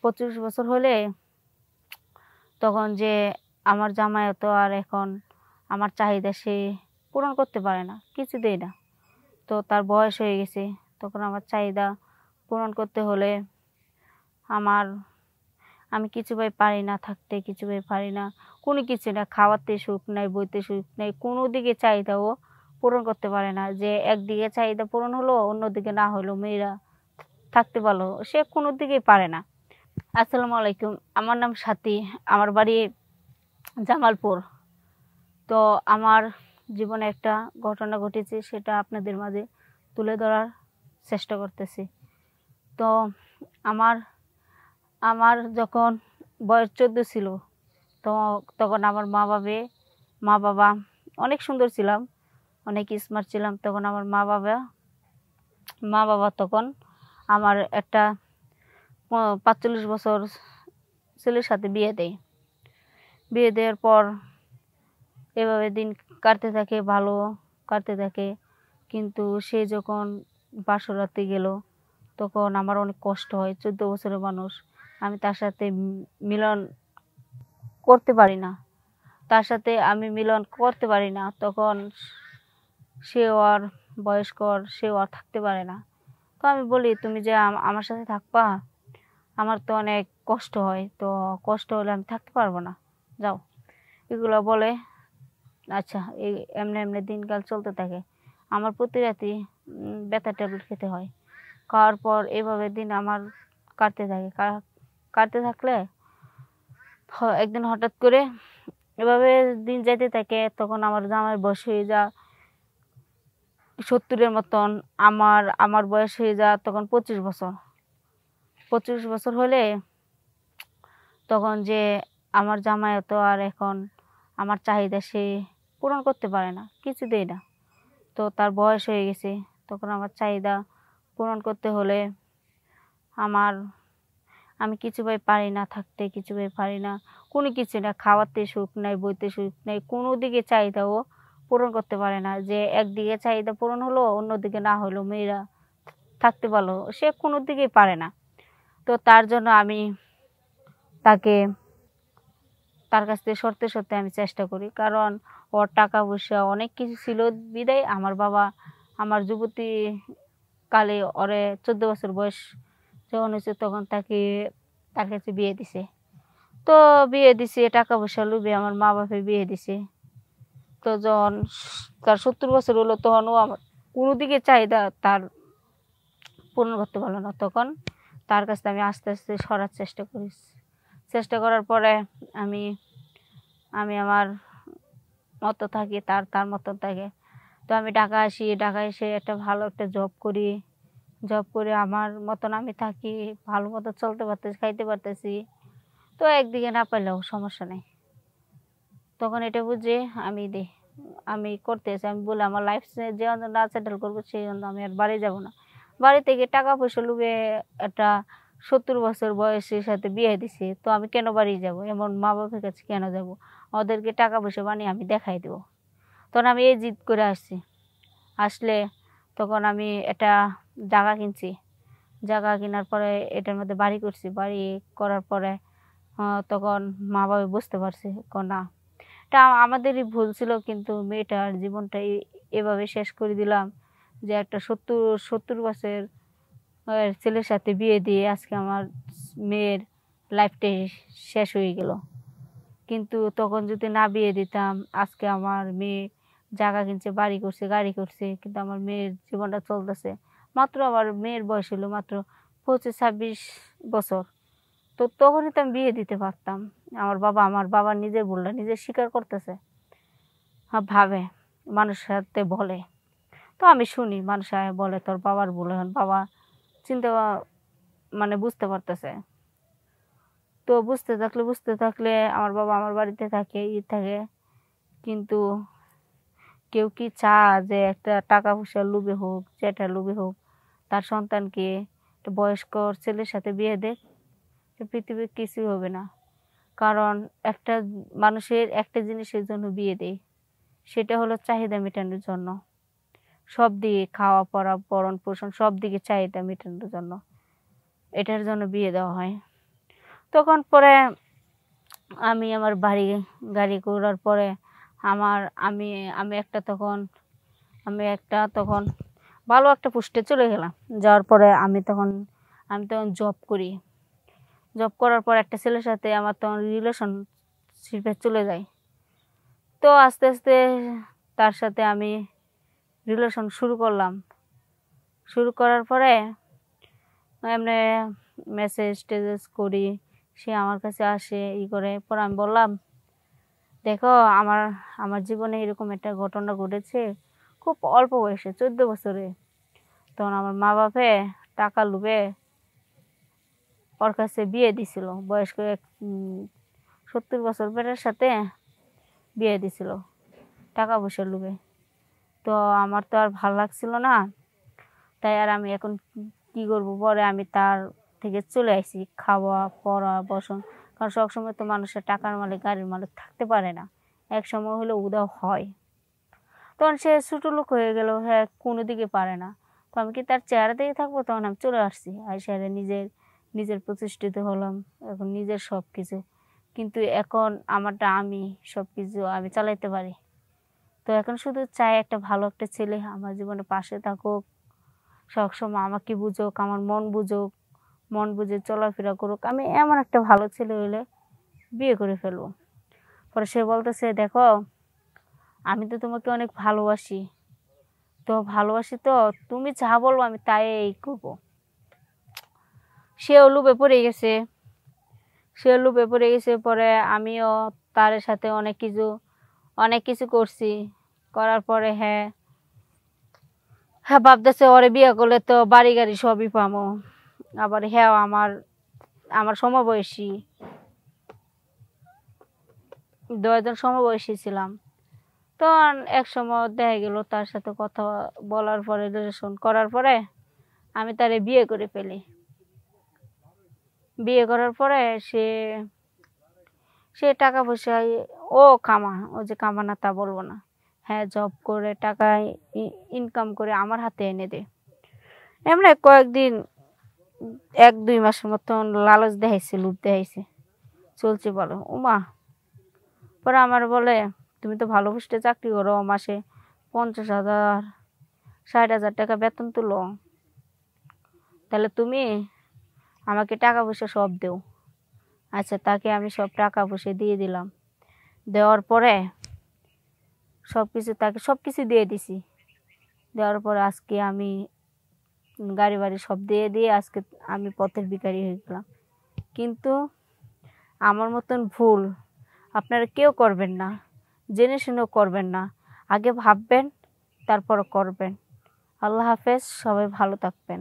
25 বছর হলে তখন যে আমার জামাইও তো আর এখন আমার চাহিদা সে পূরণ করতে পারে না, কিছু দেয় না। তো তার বয়স হয়ে গেছে, তখন আমার চাহিদা পূরণ করতে হলে আমার আমি কিছুভাবে পারি না থাকতে, কিছুভাবে পারি না, কোনো কিছু না, খাওয়াতে সুখ নাই, বইতে সুখ নাই, কোনো দিকে চাহিদাও পূরণ করতে পারে না। যে একদিকে চাহিদা পূরণ হলো, অন্যদিকে না হলো মেয়েরা থাকতে পারলো, সে কোনো দিকেই পারে না। আসসালামু আলাইকুম, আমার নাম সাথী, আমার বাড়ি জামালপুর। তো আমার জীবনে একটা ঘটনা ঘটেছে, সেটা আপনাদের মাঝে তুলে ধরার চেষ্টা করতেছি। তো আমার আমার যখন বয়স 14 ছিল, তো তখন আমার মা বাবা অনেক সুন্দর ছিলাম, অনেক স্মার্ট ছিলাম। তখন আমার মা বাবা তখন আমার একটা 45 বছর ছেলের সাথে বিয়ে দেয়। বিয়ে দেওয়ার পর এভাবে দিন কাটতে থাকে, ভালো কাটতে থাকে। কিন্তু সে যখন বাসরাতে গেল, তখন আমার অনেক কষ্ট হয়। 14 বছরের মানুষ, আমি তার সাথে মিলন করতে পারি না, তখন সেও আর বয়স্কর, সেও আর থাকতে পারে না। তো আমি বলি, তুমি যে আমার সাথে থাকবা, আমার তো অনেক কষ্ট হয়, তো কষ্ট হলে আমি থাকতে পারবো না, যাও, এগুলো বলে। আচ্ছা, এই এমনি এমনি দিনকাল চলতে থাকে। আমার প্রতি রাতে ব্যথার ট্যাবলেট খেতে হয়। খাওয়ার পর এভাবে দিন আমার কাটতে থাকে। কাটতে থাকলে একদিন হঠাৎ করে এভাবে দিন যেতে থাকে। তখন আমার জামাইয়ের বয়স হয়ে যা 70-এর মতন, আমার বয়স হয়ে যা তখন 25 বছর। 25 বছর হলে তখন যে আমার জামাইও তো আর এখন আমার চাহিদা সে পূরণ করতে পারে না, কিছু দেয় না। তো তার বয়স হয়ে গেছে, তখন আমার চাহিদা পূরণ করতে হলে আমার আমি কিছুভাবে পারি না থাকতে, কিছুভাবে পারি না, কোনো কিছু না, খাওয়াতে সুখ নাই, বইতে সুখ নাই, কোনো দিকে চাহিদাও পূরণ করতে পারে না। যে একদিকে চাহিদা পূরণ হলো, অন্যদিকে না হলো মেয়েরা থাকতে পারলো, সে কোনো দিকেই পারে না। তো তার জন্য আমি তাকে তার কাছ থেকে সরতে সরতে আমি চেষ্টা করি। কারণ ওর টাকা পয়সা অনেক কিছু ছিল বিদায় আমার বাবা আমার যুবতী কালে ওরে 14 বছর বয়স যখন হয়েছে, তখন তার কাছে বিয়ে দিছে। তো বিয়ে দিছে টাকা পয়সা লোভে, আমার মা বাপে বিয়ে দিছে। তো যখন তার 70 বছর হলো, তখন ও আমার কোনো দিকে চাহিদা তার পূরণ করতে পারলো না। তখন তার কাছ থেকে আমি আস্তে আস্তে সরার চেষ্টা করার পরে আমি আমি আমার মতো থাকি, তার মতো থাকে। তো আমি ঢাকা আসি, ঢাকা এসে একটা ভালো একটা জব করে আমার মতন আমি থাকি, ভালো মতো চলতে পারতেছি, খাইতে পারতেছি। তো একদিকে না পারলেও সমস্যা নেই। তখন এটা বুঝে আমি করতেছি, আমি বলে আমার লাইফ যে না সেটেল করবো, সেই জন্য আমি আর বাড়ি যাব না। বাড়ি থেকে টাকা পয়সা লুবে একটা 70 বছর বয়সের সাথে বিয়ে দিছে, তো আমি কেন বাড়ি যাব, এমন মা বাবার কাছে কেন যাব, ওদেরকে টাকা পয়সা বানিয়ে আমি দেখাই দেবো। তখন আমি এই জিদ করে আসলে তখন আমি একটা জায়গা কিনছি। জায়গা কেনার পরে এটার মধ্যে বাড়ি করছি। বাড়ি করার পরে তখন মা বাবা বুঝতে পারছে, না, এটা আমাদেরই ভুল ছিল, কিন্তু মেয়েটার জীবনটা এভাবে শেষ করে দিলাম, যে একটা 70 বছর ছেলের সাথে বিয়ে দিয়ে আজকে আমার মেয়ের লাইফটাই শেষ হয়ে গেল। কিন্তু তখন যদি না বিয়ে দিতাম, আজকে আমার মেয়ে জায়গা কিনছে, বাড়ি করছে, গাড়ি করছে, কিন্তু আমার মেয়ের জীবনটা চলতেছে। মাত্র আমার মেয়ের বয়স হলো মাত্র 25-26 বছর। তো তখনই তো আমি বিয়ে দিতে পারতাম। আমার বাবা নিজের ভুলটা নিজে স্বীকার করতেছে, ভাবে, মানুষের সাথে বলে। তো আমি শুনি, মানুষ বলে তোর বাবার ভুল, এখন বাবা চিন্তা মানে বুঝতে পারতেছে। তো বুঝতে থাকলে আমার বাবা আমার বাড়িতে থাকে, থাকে। কিন্তু কেউ কি যে একটা টাকা পয়সার লোভে হোক, যেটা লোভে হোক, তার সন্তানকে একটা বয়স্ক ছেলের সাথে বিয়ে দেয়? পৃথিবীর কিছুই হবে না। কারণ একটা মানুষের একটা জিনিসের জন্য বিয়ে দেয়, সেটা হলো চাহিদা মেটানোর জন্য। সব দিকে খাওয়া পরা ভরণ পোষণ সব দিকে চাহিদা মেটানোর জন্য, এটার জন্য বিয়ে দেওয়া হয়। তখন পরে আমি আমার গাড়ি করার পরে আমার আমি আমি একটা তখন আমি একটা তখন ভালো একটা পোস্টে চলে গেলাম। যাওয়ার পরে আমি তখন জব করি। জব করার পর একটা ছেলের সাথে আমার তখন রিলেশনশিপে চলে যায়। তো আস্তে আস্তে তার সাথে আমি রিলেশন শুরু করলাম। শুরু করার পরে এমনি মেসেজ টেসেজ করি, সে আমার কাছে আসে করে। পর আমি বললাম, দেখো আমার আমার জীবনে এরকম একটা ঘটনা ঘটেছে, খুব অল্প বয়সে 14 বছরে। তখন আমার মা বাপে টাকা লোভে ওর কাছে বিয়ে দিছিল। বয়স্ক 70 বছর পেটের সাথে বিয়ে দিছিল টাকা পয়সার লোভে। তো আমার তো আর ভাল লাগছিল না, তাই আর আমি এখন কি করব। পরে আমি তার থেকে চলে আসি, খাওয়া পড়া বসন। কারণ সবসময় তো মানুষের টাকার মালিক গাড়ির মালিক থাকতে পারে না, এক সময় হলে উদাও হয়। তখন সে ছোটো লোক হয়ে গেল, হ্যাঁ কোনো দিকে পারে না। তো আমি কি তার চেহারা দিয়ে থাকবো? তখন আমি চলে আসছি, আইসারে নিজের প্রতিষ্ঠিত হলাম, এখন নিজের সব কিছু। কিন্তু এখন আমারটা আমি সব কিছু আমি চালাইতে পারি। তো এখন শুধু চাই একটা ভালো একটা ছেলে আমার জীবনে পাশে থাকুক, সবসময় আমাকে বুঝুক, আমার মন বুঝে চলাফেরা করুক। আমি এমন একটা ভালো ছেলে হইলে বিয়ে করে ফেলবো। পরে সে বলতেছে, দেখো আমি তো তোমাকে অনেক ভালোবাসি, তো তুমি যা বলবো আমি তাই করবো। সেও লোভে পড়ে গেছে। পরে আমিও তার সাথে অনেক কিছু করছি। করার পরে হ্যাঁ ভাবতেছে ওরে বিয়ে করলে তো বাড়ি গাড়ি সবই পামো। আবার হ্যাঁ আমার সমবয়সী, 2জন সমবয়সী ছিলাম। তো এক সময় দেখা গেল তার সাথে কথা বলার পরে, রিলেশন করার পরে আমি তারে বিয়ে করে ফেলি। বিয়ে করার পরে সে টাকা পয়সা ও যে কামা না তা বলবো না, হ্যাঁ জব করে টাকা ইনকাম করে আমার হাতে এনে দে। এমনি কয়েকদিন 1-2 মাসের মতন লালচ দেখাইছে, লোভ দেখাইছে, চলছে বলো উমা। পরে আমার বলে, তুমি তো ভালো পোস্টে চাকরি করো, মাসে 50,000 60,000 টাকা বেতন তুলো, তাহলে তুমি আমাকে টাকা পয়সা সব দেও। আচ্ছা, তাকে আমি সব টাকা পয়সা দিয়ে দিলাম। দেওয়ার পরে তাকে সব কিছু দিয়ে দিছি। দেওয়ার পরে আজকে আমি গাড়ি বাড়ি সব দিয়ে আজকে আমি পথের ভিখারি হয়ে গেলাম। কিন্তু আমার মতন ভুল আপনারা কেউ করবেন না, জেনে শুনেও করবেন না। আগে ভাববেন, তারপর করবেন। আল্লাহ হাফেজ, সবাই ভালো থাকবেন।